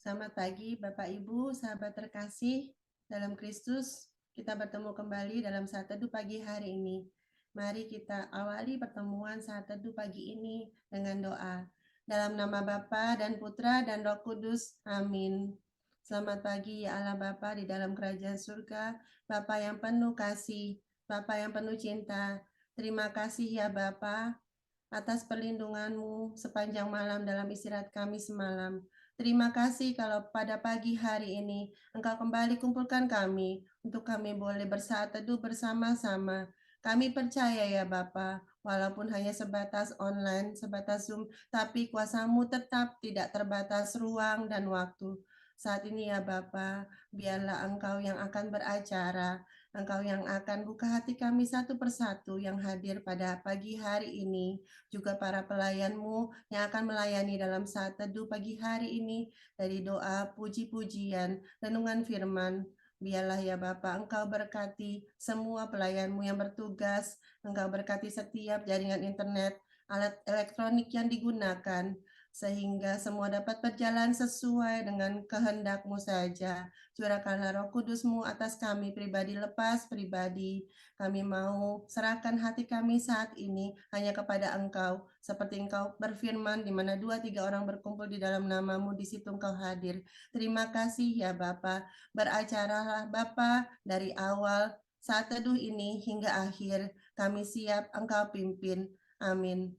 Selamat pagi Bapak Ibu, sahabat terkasih dalam Kristus. Kita bertemu kembali dalam saat teduh pagi hari ini. Mari kita awali pertemuan saat teduh pagi ini dengan doa. Dalam nama Bapa dan Putra dan Roh Kudus. Amin. Selamat pagi ya Allah Bapa di dalam kerajaan surga, Bapa yang penuh kasih, Bapa yang penuh cinta. Terima kasih ya Bapa atas perlindungan-Mu sepanjang malam dalam istirahat kami semalam. Terima kasih kalau pada pagi hari ini Engkau kembali kumpulkan kami untuk kami boleh bersaat teduh bersama-sama. Kami percaya ya Bapa, walaupun hanya sebatas online, sebatas Zoom, tapi kuasa-Mu tetap tidak terbatas ruang dan waktu. Saat ini ya Bapa, biarlah Engkau yang akan beracara, Engkau yang akan buka hati kami satu persatu yang hadir pada pagi hari ini, juga para pelayan-Mu yang akan melayani dalam saat teduh pagi hari ini, dari doa, puji-pujian, renungan firman. Biarlah ya Bapa, Engkau berkati semua pelayan-Mu yang bertugas, Engkau berkati setiap jaringan internet, alat elektronik yang digunakan, sehingga semua dapat berjalan sesuai dengan kehendak-Mu saja. Curahkanlah Roh Kudus-Mu atas kami pribadi lepas pribadi. Kami mau serahkan hati kami saat ini hanya kepada Engkau, seperti Engkau berfirman, di mana 2-3 orang berkumpul di dalam nama-Mu, di situ Engkau hadir. Terima kasih ya Bapa. Beracaralah Bapa dari awal saat teduh ini hingga akhir. Kami siap Engkau pimpin. Amin.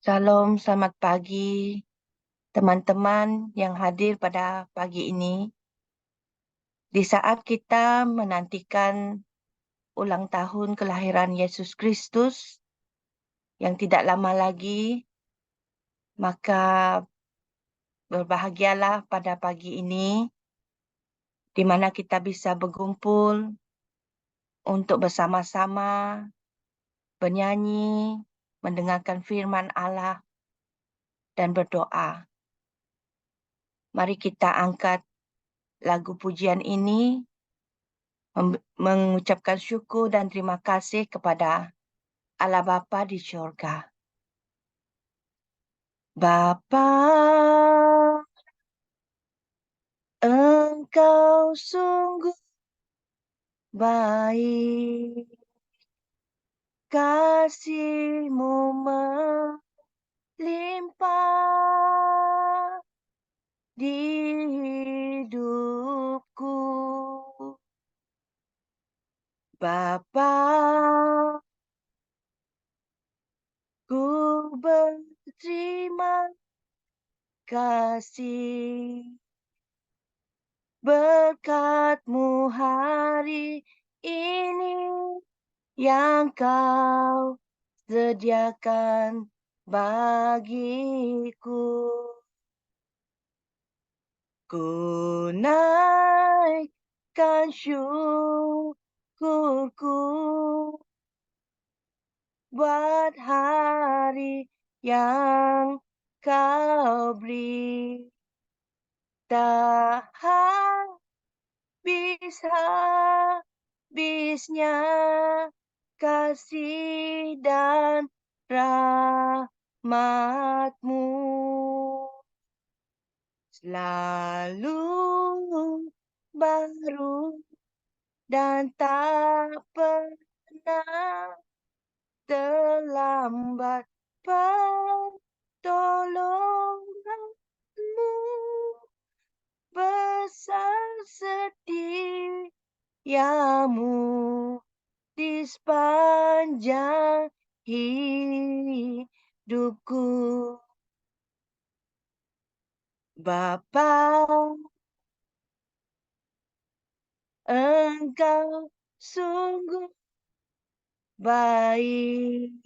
Shalom, selamat pagi teman-teman yang hadir pada pagi ini. Di saat kita menantikan ulang tahun kelahiran Yesus Kristus yang tidak lama lagi, maka berbahagialah pada pagi ini di mana kita bisa berkumpul untuk bersama-sama bernyanyi, mendengarkan firman Allah dan berdoa. Mari kita angkat lagu pujian ini, mengucapkan syukur dan terima kasih kepada Allah Bapa di syurga. Bapa, Engkau sungguh baik, kasih-Mu melimpah di hidupku. Bapa, ku berterima kasih berkat-Mu hari ini yang Kau sediakan bagiku. Ku naikkan syukurku buat hari yang Kau beri. Tak habis-habisnya kasih dan rahmat-Mu. Selalu baru dan tak pernah terlambat pertolongan-Mu. Besar setiamu di sepanjang hidupku. Bapa, Engkau sungguh baik,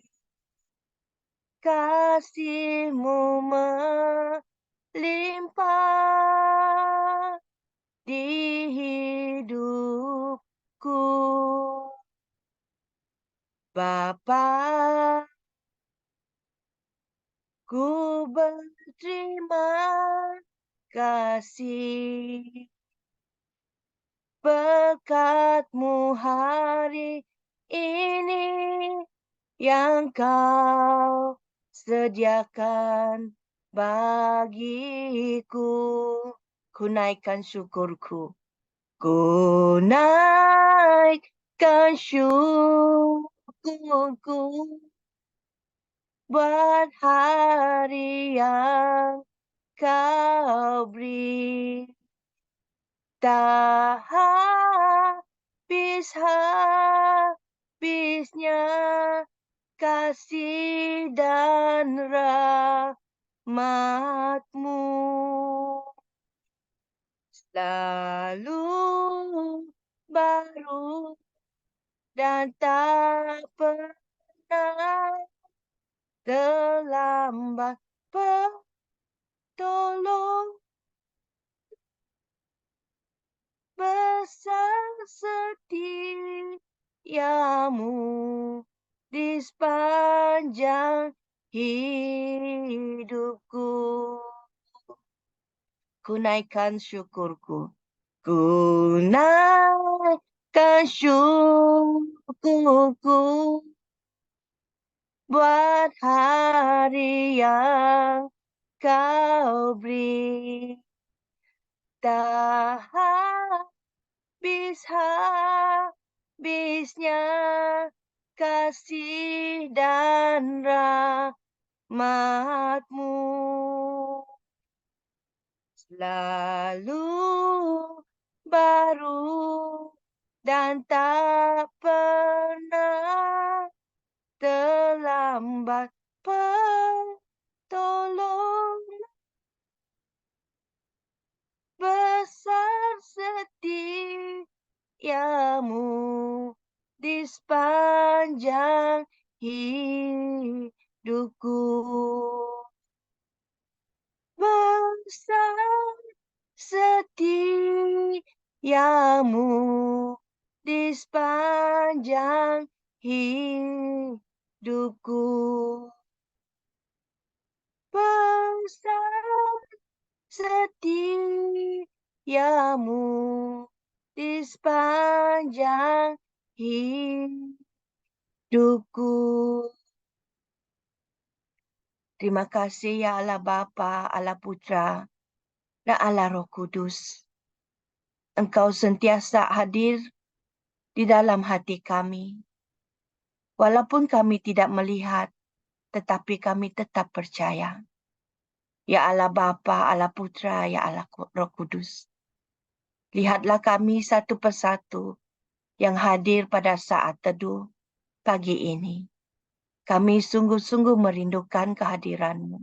kasih-Mu melimpah di hidupku. Bapa, ku berterima kasih berkat-Mu hari ini yang Kau sediakan bagiku. Ku naikkan syukurku. Ku naikkan syukurku buat hari yang Kau beri. Tak habis-habisnya kasih dan rahmat-Mu. Selalu baru dan tak pernah terlambat petolong. Besar setiamu di sepanjang hidupku. Ku naikkan syukurku. Ku naikkan syukurku buat hari yang Kau beri. Tak habis-habisnya kasih dan rahmat-Mu. Selalu baru dan tak pernah terlambat petolong. Besar setiamu di sepanjang hidupku. Besar setiamu di sepanjang hidupku. Besar setiamu di sepanjang hidupku. Terima kasih ya Allah Bapa, Allah Putra, dan Allah Roh Kudus. Engkau sentiasa hadir di dalam hati kami. Walaupun kami tidak melihat, tetapi kami tetap percaya. Ya Allah Bapa, Allah Putra, ya Allah Roh Kudus. Lihatlah kami satu persatu yang hadir pada saat teduh pagi ini. Kami sungguh-sungguh merindukan kehadiran-Mu.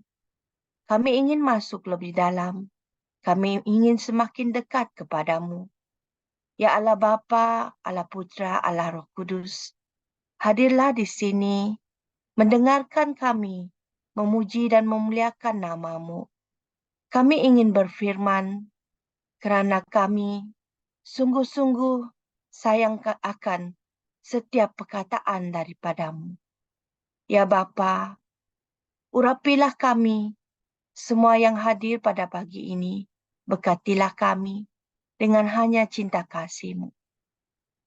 Kami ingin masuk lebih dalam. Kami ingin semakin dekat kepadamu. Ya Allah Bapa, Allah Putra, Allah Roh Kudus, hadirlah di sini, mendengarkan kami, memuji dan memuliakan nama-Mu. Kami ingin berfirman, kerana kami sungguh-sungguh sayang akan setiap perkataan daripada-Mu. Ya Bapa, urapilah kami, semua yang hadir pada pagi ini, berkatilah kami dengan hanya cinta kasih-Mu.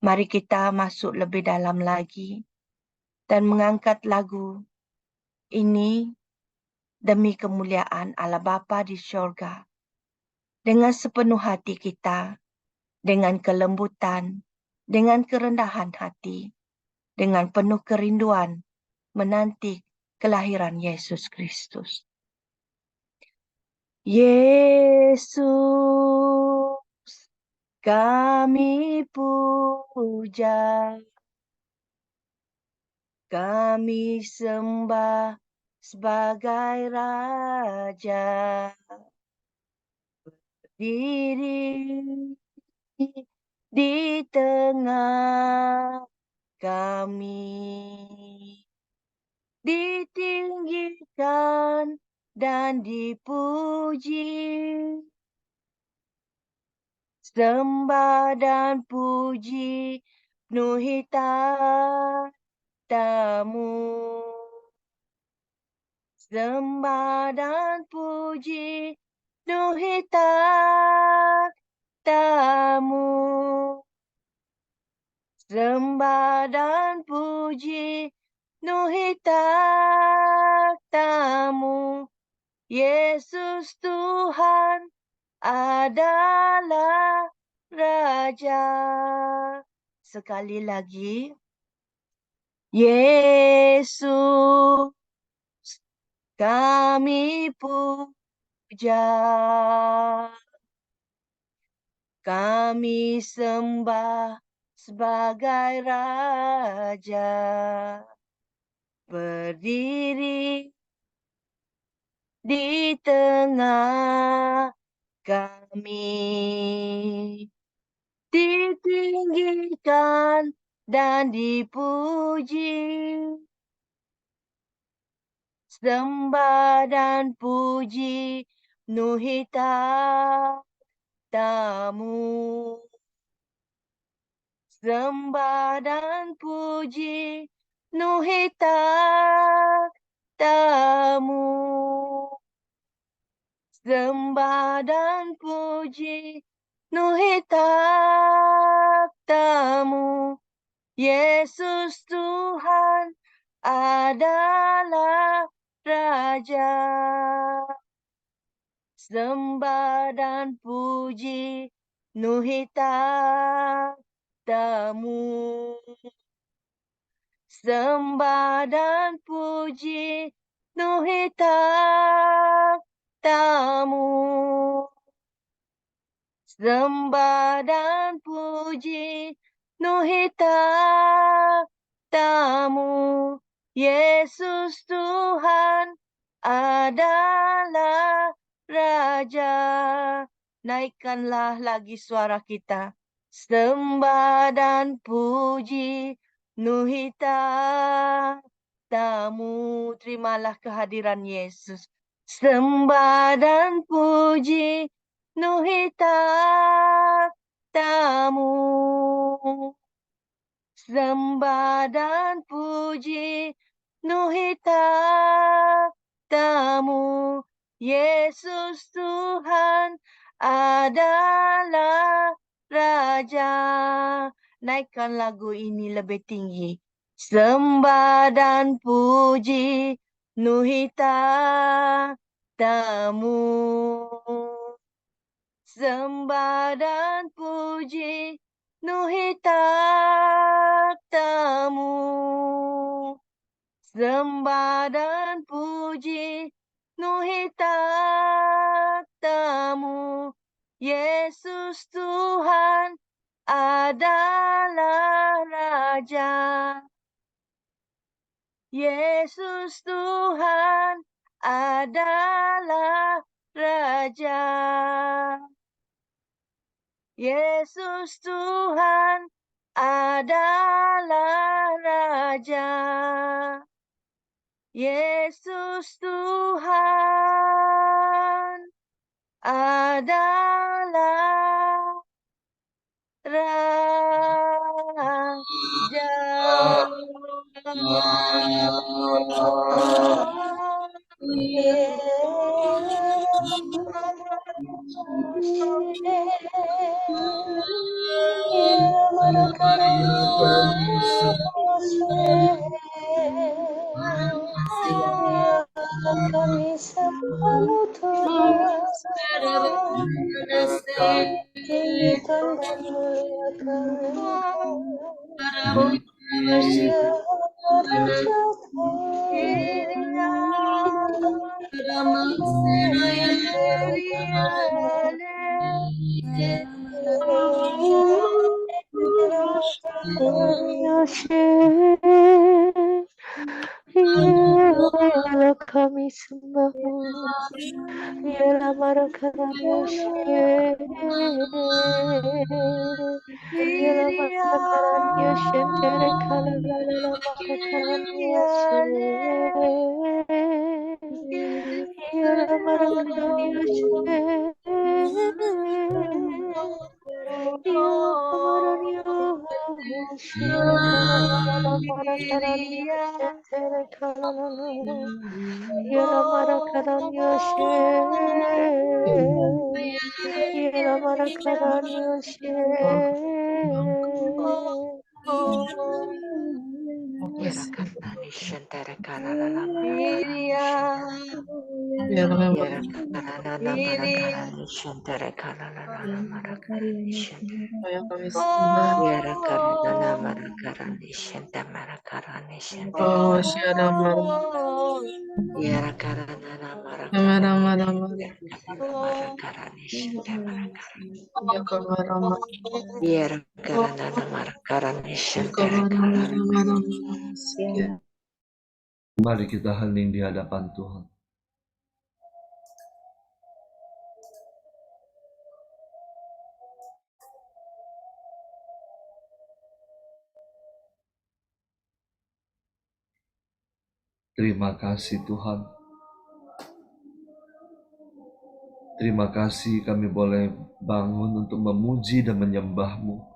Mari kita masuk lebih dalam lagi dan mengangkat lagu ini demi kemuliaan Allah Bapa di syurga. Dengan sepenuh hati kita, dengan kelembutan, dengan kerendahan hati, dengan penuh kerinduan menanti kelahiran Yesus Kristus. Yesus, kami puja, kami sembah sebagai Raja. Berdiri di tengah kami, ditinggikan dan dipuji, sembah dan puji penuhi tamu, sembah dan puji penuhi tamu, sembah dan puji takhtamu. Yesus Tuhan adalah Raja. Sekali lagi. Yesus kami puja. Kami sembah sebagai Raja. Berdiri di tengah kami, ditinggikan dan dipuji, sembah dan puji penuhi takhtamu, sembah dan puji penuhi takhtamu. Sembah dan puji penuhi takhtamu. Yesus Tuhan adalah Raja. Sembah dan puji penuhi takhtamu. Sembah dan puji penuhi takhtamu. Sembah dan puji penuhi takhtamu. Yesus Tuhan adalah Raja. Naikkanlah lagi suara kita. Sembah dan puji penuhi takhtamu. Terimalah kehadiran Yesus. Sembah dan puji penuhi takhtamu. Sembah dan puji penuhi takhtamu. Yesus Tuhan adalah Raja. Naikkan lagu ini lebih tinggi. Sembah dan puji penuhi takhtamu. Sembah dan puji penuhi takhtamu. Sembah dan puji penuhi takhtamu. Yesus Tuhan adalah Raja. Yesus Tuhan adalah Raja. Yesus Tuhan adalah Raja. Yesus Tuhan adalah Raja. Kami sembahmu Tuhan, tinggikan dan muliakan Engkau, Ya Rajaku. Kami sembahmu, Yala Marakaranyoshe, Yala Marakaranyoshe, Tere Kalalala Marakaranyoshe, Yala Marakaranyoshe, Yala Marakaranyoshe, Kalalala Marakaranyoshe, Tere Kalalala. Yala Marakaranyoshe, Yala Marakaranyoshe, Yara karani shantara karana Iria. Yara karana marakarani shantara karana marakarani shantara Yara karana Oh. marakarani shantara marakarani shantara Oh. Yara karana marakarani marakarani shantara Yara karana marakarani shantara Mari kita hening di hadapan Tuhan. Terima kasih Tuhan. Terima kasih kami boleh bangun untuk memuji dan menyembah-Mu.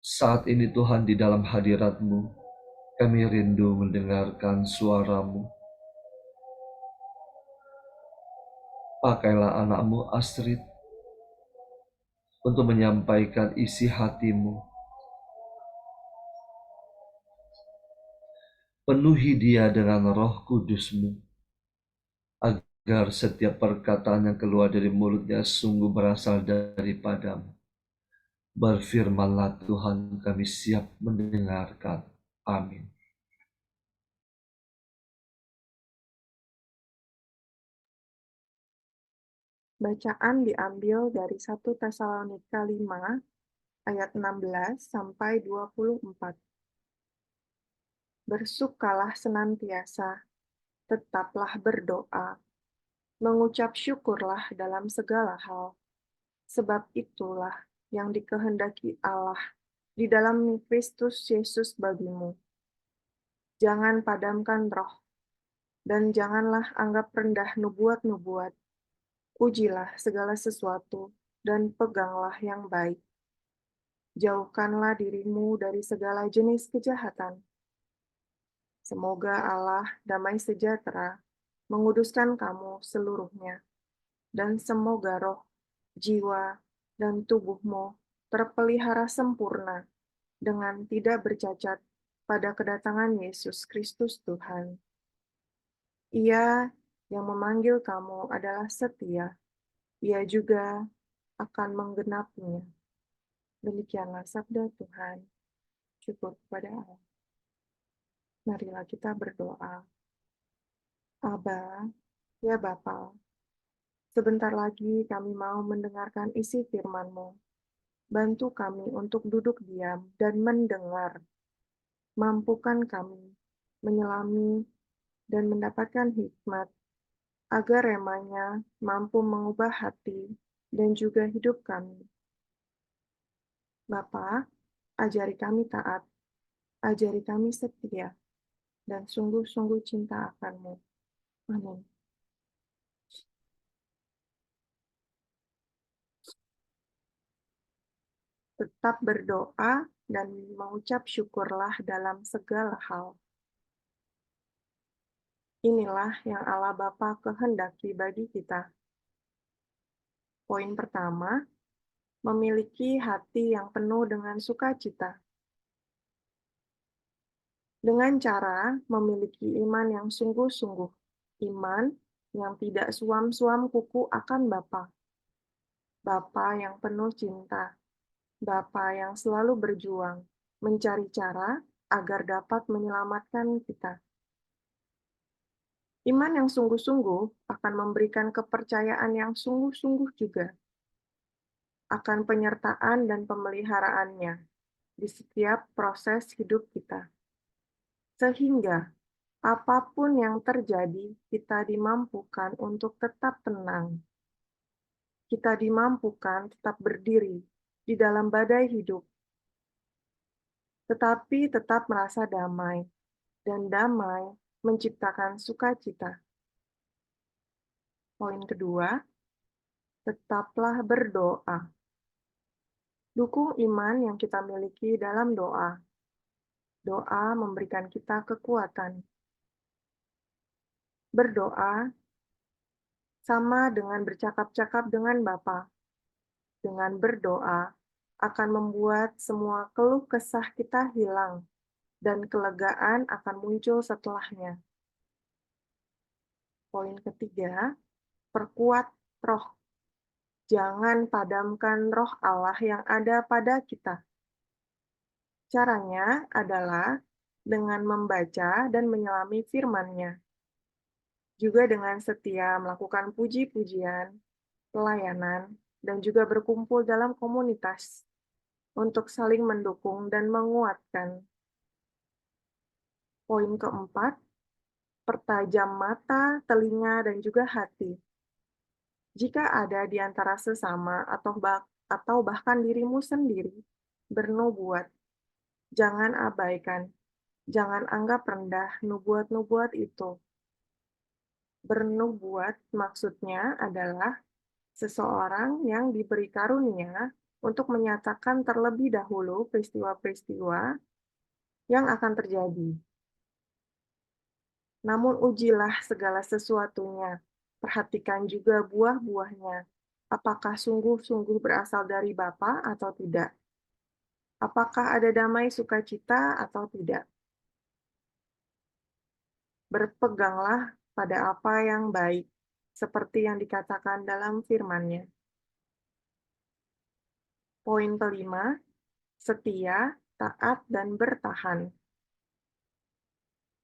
Saat ini Tuhan di dalam hadirat-Mu, kami rindu mendengarkan suara-Mu. Pakailah anak-Mu Astrid untuk menyampaikan isi hati-Mu. Penuhi dia dengan Roh Kudus-Mu, agar setiap perkataan yang keluar dari mulutnya sungguh berasal daripada-Mu. Berfirmanlah Tuhan, kami siap mendengarkan. Amin. Bacaan diambil dari 1 Tesalonika 5 ayat 16 sampai 24. Bersukalah senantiasa, tetaplah berdoa, mengucap syukurlah dalam segala hal, sebab itulah yang dikehendaki Allah di dalam Kristus Yesus bagimu. Jangan padamkan roh, dan janganlah anggap rendah nubuat-nubuat. Ujilah segala sesuatu, dan peganglah yang baik. Jauhkanlah dirimu dari segala jenis kejahatan. Semoga Allah damai sejahtera menguduskan kamu seluruhnya, dan semoga roh, jiwa, dan tubuhmu terpelihara sempurna dengan tidak bercacat pada kedatangan Yesus Kristus Tuhan. Ia yang memanggil kamu adalah setia, ia juga akan menggenapinya. Demikianlah sabda Tuhan. Syukur kepada Allah. Marilah kita berdoa. Aba, ya Bapa, sebentar lagi kami mau mendengarkan isi firman-Mu. Bantu kami untuk duduk diam dan mendengar. Mampukan kami menyelami dan mendapatkan hikmat, agar remanya mampu mengubah hati dan juga hidup kami. Bapa, ajari kami taat, ajari kami setia, dan sungguh-sungguh cinta akan-Mu. Amin. Tetap berdoa dan mengucap syukurlah dalam segala hal. Inilah yang Allah Bapa kehendaki bagi kita. Poin pertama, memiliki hati yang penuh dengan sukacita. Dengan cara memiliki iman yang sungguh-sungguh, iman yang tidak suam-suam kuku akan Bapa. Bapa yang penuh cinta, Bapa yang selalu berjuang, mencari cara agar dapat menyelamatkan kita. Iman yang sungguh-sungguh akan memberikan kepercayaan yang sungguh-sungguh juga akan penyertaan dan pemeliharaannya di setiap proses hidup kita. Sehingga apapun yang terjadi, kita dimampukan untuk tetap tenang. Kita dimampukan tetap berdiri di dalam badai hidup, tetapi tetap merasa damai, dan damai menciptakan sukacita. Poin kedua, tetaplah berdoa. Dukung iman yang kita miliki dalam doa. Doa memberikan kita kekuatan. Berdoa sama dengan bercakap-cakap dengan Bapa. Dengan berdoa, akan membuat semua keluh kesah kita hilang, dan kelegaan akan muncul setelahnya. Poin ketiga, perkuat roh. Jangan padamkan roh Allah yang ada pada kita. Caranya adalah dengan membaca dan menyelami firman-Nya. Juga dengan setia melakukan puji-pujian, pelayanan, dan juga berkumpul dalam komunitas untuk saling mendukung dan menguatkan. Poin keempat, pertajam mata, telinga, dan juga hati. Jika ada di antara sesama atau bahkan dirimu sendiri bernubuat, jangan abaikan, jangan anggap rendah nubuat-nubuat itu. Bernubuat maksudnya adalah seseorang yang diberi karunia untuk menyatakan terlebih dahulu peristiwa-peristiwa yang akan terjadi. Namun ujilah segala sesuatunya, perhatikan juga buah-buahnya, apakah sungguh-sungguh berasal dari Bapa atau tidak. Apakah ada damai sukacita atau tidak. Berpeganglah pada apa yang baik, seperti yang dikatakan dalam firman-Nya. Poin kelima, setia, taat, dan bertahan.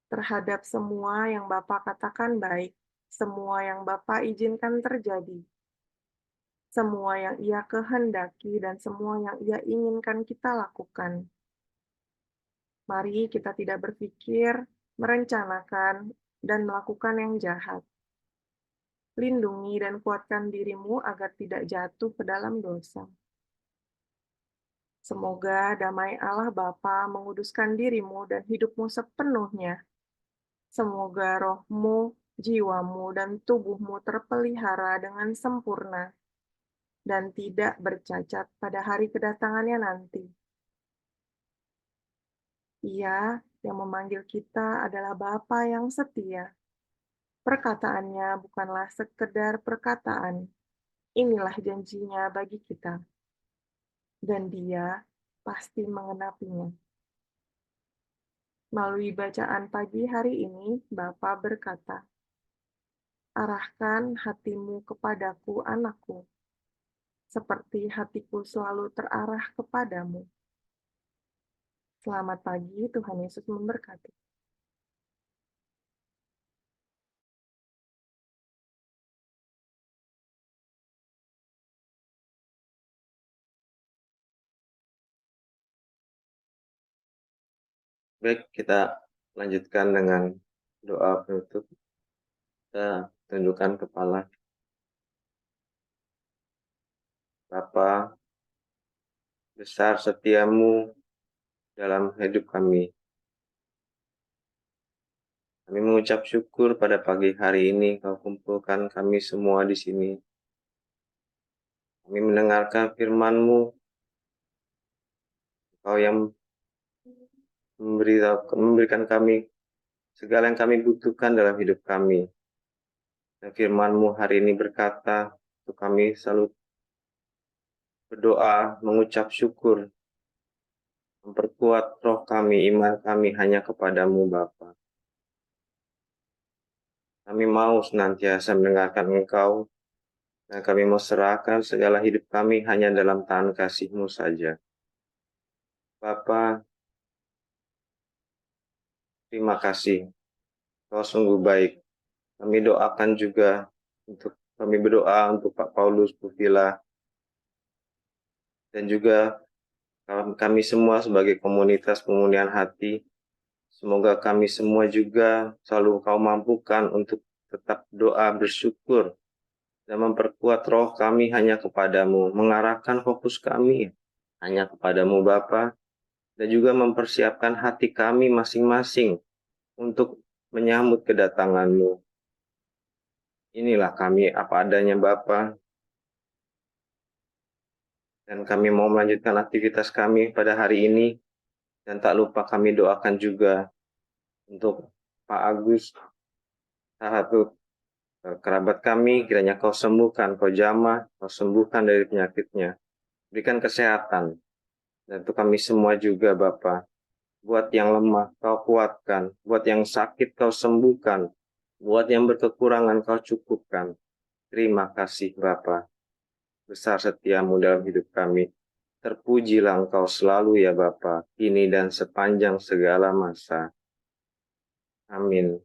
Terhadap semua yang Bapa katakan baik, semua yang Bapa izinkan terjadi, semua yang Ia kehendaki, dan semua yang Ia inginkan kita lakukan. Mari kita tidak berpikir, merencanakan, dan melakukan yang jahat. Lindungi dan kuatkan dirimu agar tidak jatuh ke dalam dosa. Semoga damai Allah Bapa menguduskan dirimu dan hidupmu sepenuhnya. Semoga rohmu, jiwamu, dan tubuhmu terpelihara dengan sempurna dan tidak bercacat pada hari kedatangannya nanti. Ia yang memanggil kita adalah Bapa yang setia. Perkataannya bukanlah sekedar perkataan. Inilah janjinya bagi kita. Dan Dia pasti mengenapinya. Melalui bacaan pagi hari ini, Bapa berkata, "Arahkan hatimu kepadaku, anakku, seperti hatiku selalu terarah kepadamu." Selamat pagi, Tuhan Yesus memberkati. Baik, kita lanjutkan dengan doa penutup. Kita tundukkan kepala. Bapa, besar setiamu dalam hidup kami. Kami mengucap syukur pada pagi hari ini Kau kumpulkan kami semua di sini. Kami mendengarkan firman-Mu. Kau yang memberikan kami segala yang kami butuhkan dalam hidup kami. Dan firman-Mu hari ini berkata untuk kami selalu berdoa, mengucap syukur, memperkuat roh kami, iman kami hanya kepadamu Bapa. Kami mau senantiasa mendengarkan Engkau, dan kami mau serahkan segala hidup kami hanya dalam tangan kasih-Mu saja. Bapa, terima kasih. Kau sungguh baik. Kami doakan juga kami berdoa untuk Pak Paulus Bufila dan juga kami semua sebagai komunitas pemulihan hati. Semoga kami semua juga selalu Kau mampukan untuk tetap doa bersyukur dan memperkuat roh kami hanya kepadamu, mengarahkan fokus kami hanya kepadamu Bapa, dan juga mempersiapkan hati kami masing-masing untuk menyambut kedatangan-Mu. Inilah kami apa adanya Bapa, dan kami mau melanjutkan aktivitas kami pada hari ini, dan tak lupa kami doakan juga untuk Pak Agus, salah satu kerabat kami, kiranya Kau sembuhkan, Kau jamah, Kau sembuhkan dari penyakitnya. Berikan kesehatan, Dan untuk kami semua juga Bapa, buat yang lemah Kau kuatkan, buat yang sakit Kau sembuhkan, buat yang berkekurangan Kau cukupkan. Terima kasih Bapa, besar setiamu dalam hidup kami. Terpujilah Engkau selalu ya Bapa, kini dan sepanjang segala masa. Amin.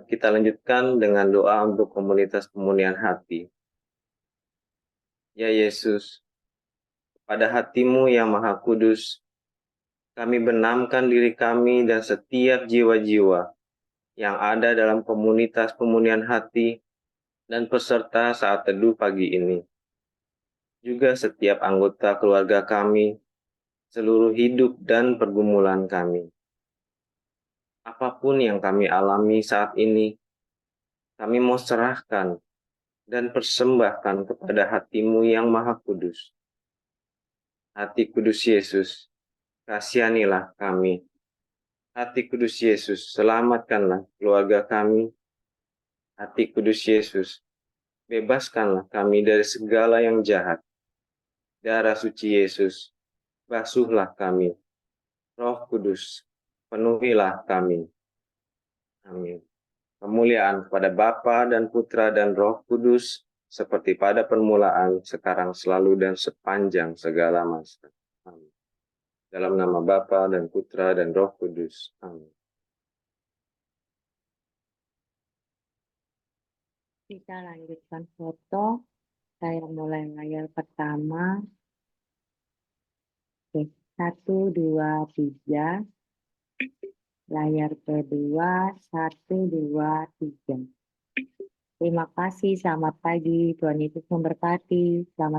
Kita lanjutkan dengan doa untuk komunitas pemulihan hati. Ya Yesus, pada hati-Mu yang Maha Kudus, kami benamkan diri kami dan setiap jiwa-jiwa yang ada dalam komunitas pemulihan hati dan peserta saat teduh pagi ini. Juga setiap anggota keluarga kami, seluruh hidup dan pergumulan kami. Apapun yang kami alami saat ini, kami mau serahkan dan persembahkan kepada hati-Mu yang Maha Kudus. Hati Kudus Yesus, kasihanilah kami. Hati Kudus Yesus, selamatkanlah keluarga kami. Hati Kudus Yesus, bebaskanlah kami dari segala yang jahat. Darah suci Yesus, basuhlah kami. Roh Kudus, penuhilah kami. Amin. Kemuliaan kepada Bapa dan Putra dan Roh Kudus, seperti pada permulaan, sekarang, selalu, dan sepanjang segala masa. Amin. Dalam nama Bapa dan Putra dan Roh Kudus. Amin. Kita lanjutkan foto. Saya mulai layar pertama. Oke, 1, 2, 3. Layar kedua, 1, 2, 3. Terima kasih, selamat pagi. Tuhan Yesus memberkati. Selamat